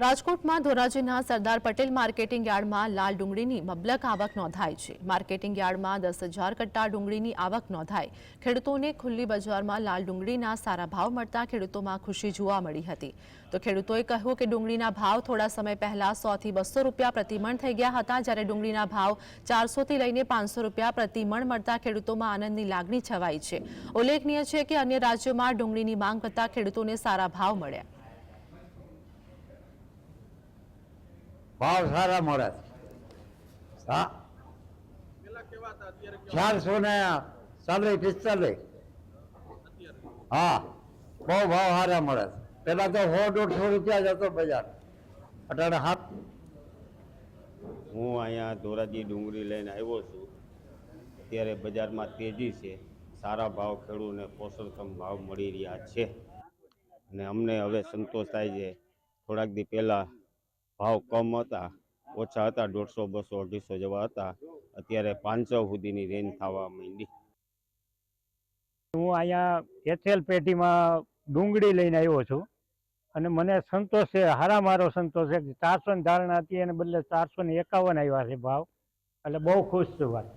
રાજકોટમાં ધોરાજીના સરદાર પટેલ માર્કેટિંગ યાર્ડમાં લાલ ડુંગળીની મબલક આવક નોંધાઈ છે। માર્કેટિંગ યાર્ડમાં 10,000 કટ્ટા ડુંગળીની આવક નોંધાઈ। ખેડૂતોને ખુલ્લી બજારમાં લાલ ડુંગળીના સારા ભાવ મળતા ખેડૂતોમાં ખુશી જોવા મળી હતી। તો ખેડૂતોએ કહ્યું કે ડુંગળીના ભાવ થોડા સમય પહેલા 100 થી 200 રૂપિયા પ્રતિમણ થઈ ગયા હતા, જ્યારે ડુંગળીના ભાવ 400 થી લઈને 500 રૂપિયા પ્રતિમણ મળતા ખેડૂતોમાં આનંદની લાગણી છવાઈ છે। ઉલ્લેખનીય છે કે અન્ય રાજ્યોમાં ડુંગળીની માંગ કરતા ખેડૂતોને સારા ભાવ મળ્યા। भाव सारा મળે। 400 ને 40-45। हाँ बहु भाव सारा મળે। પેલા તો 100-150 રૂપિયા જતો બજાર, અટાણે હાથ। હું અહીંયા ધોરાજી ડુંગળી લઈને આવ્યો છું। અત્યારે બજારમાં તેજી છે, સારા ભાવ ખેડૂતોને પોષણક્ષમ ભાવ મળી રહ્યા છે અને અમને હવે સંતોષ થાય છે। થોડાક દી પહેલાં ભાવ કમ હતા, ઓછા હતા, 150, 200, 250 જેવા હતા, અત્યારે 500 સુધીની રેન્જ થવા માંડી। હું અહીંયા એચએલ પેઢીમાં ડુંગળી લઈને આવ્યો છું અને મને સંતોષ છે, હારા મારો સંતોષ છે કે 400 ની ધારણા હતી એને બદલે 451 આવ્યા છે ભાવ, એટલે બહુ ખુશ છું વાત।